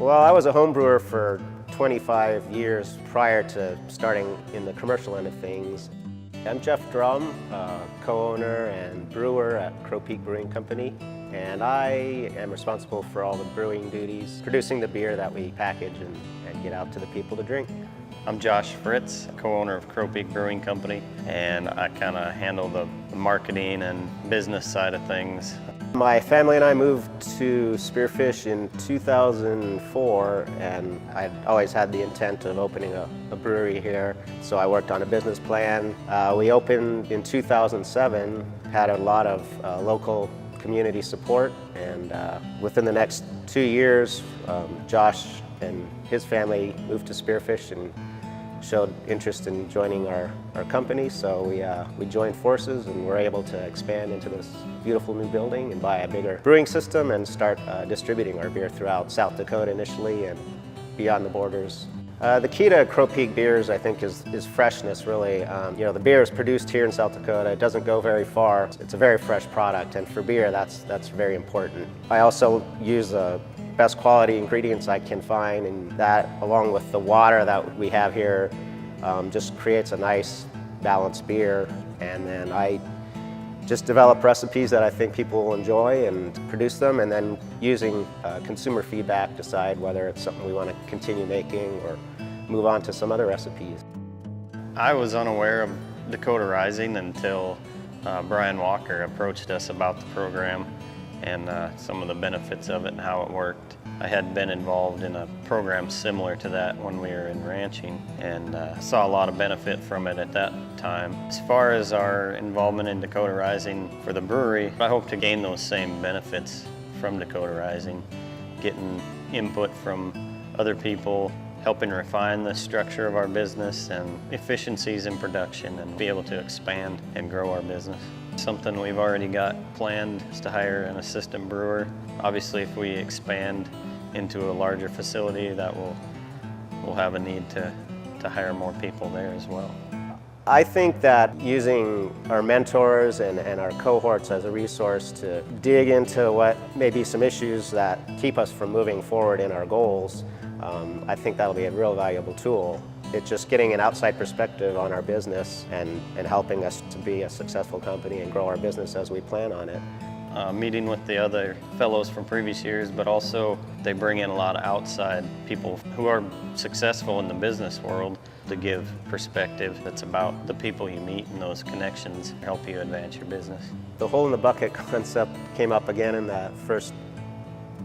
Well, I was a home brewer for 25 years prior to starting in the commercial end of things. I'm Jeff Drumm, co-owner and brewer at Peak Brewing Company, and I am responsible for all the brewing duties, producing the beer that we package and get out to the people to drink. I'm Josh Fritz, co-owner of Peak Brewing Company, and I kind of handle the marketing and business side of things. My family and I moved to Spearfish in 2004, and I'd always had the intent of opening a brewery here, so I worked on a business plan. We opened in 2007, had a lot of local community support, and within the next 2 years, Josh and his family moved to Spearfish and showed interest in joining our company, so we joined forces and were able to expand into this beautiful new building and buy a bigger brewing system and start distributing our beer throughout South Dakota initially and beyond the borders. The key to Peak beers, I think, is freshness, really. The beer is produced here in South Dakota. It doesn't go very far. It's a very fresh product, and for beer, that's very important. I also use the best quality ingredients I can find, and that, along with the water that we have here, just creates a nice, balanced beer. And then I just develop recipes that I think people will enjoy and produce them, and then using consumer feedback decide whether it's something we want to continue making or move on to some other recipes. I was unaware of Dakota Rising until Brian Walker approached us about the program and some of the benefits of it and how it worked. I had been involved in a program similar to that when we were in ranching, and saw a lot of benefit from it at that time. As far as our involvement in Dakota Rising for the brewery, I hope to gain those same benefits from Dakota Rising, getting input from other people, helping refine the structure of our business and efficiencies in production, and be able to expand and grow our business. Something we've already got planned is to hire an assistant brewer. Obviously, if we expand into a larger facility, that we'll have a need to hire more people there as well. I think that using our mentors and our cohorts as a resource to dig into what may be some issues that keep us from moving forward in our goals, I think that'll be a real valuable tool. It's just getting an outside perspective on our business and helping us to be a successful company and grow our business as we plan on it. Meeting with the other fellows from previous years, but also they bring in a lot of outside people who are successful in the business world to give perspective that's about the people you meet, and those connections help you advance your business. The hole in the bucket concept came up again in that first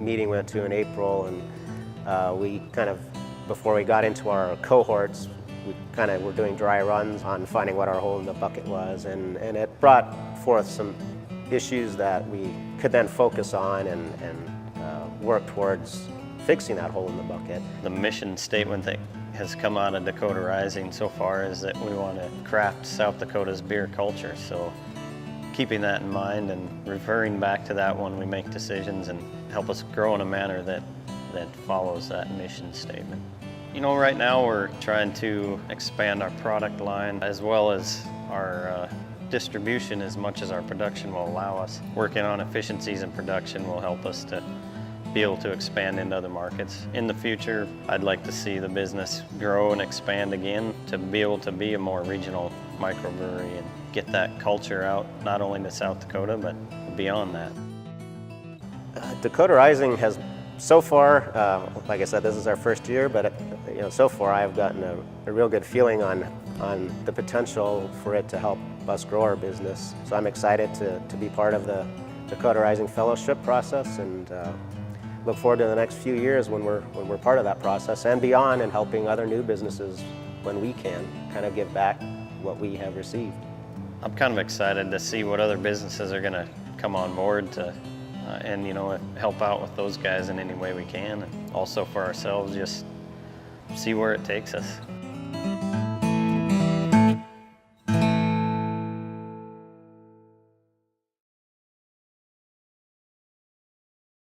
meeting we went to in April, and we kind of, before we got into our cohorts, we kind of were doing dry runs on finding what our hole in the bucket was, and it brought forth some issues that we could then focus on and work towards fixing that hole in the bucket. The mission statement that has come out of Dakota Rising so far is that we want to craft South Dakota's beer culture. So keeping that in mind and referring back to that when we make decisions and help us grow in a manner that follows that mission statement. Right now we're trying to expand our product line as well as our distribution as much as our production will allow us. Working on efficiencies in production will help us to be able to expand into other markets. In the future, I'd like to see the business grow and expand again to be able to be a more regional microbrewery and get that culture out, not only to South Dakota, but beyond that. Dakota Rising has, so far, like I said, this is our first year, but so far I've gotten a real good feeling on the potential for it to help us grow our business. So I'm excited to be part of the Dakota Rising Fellowship process, and look forward to the next few years when we're part of that process and beyond, and helping other new businesses when we can kind of give back what we have received. I'm kind of excited to see what other businesses are going to come on board to and help out with those guys in any way we can, and also for ourselves, just see where it takes us.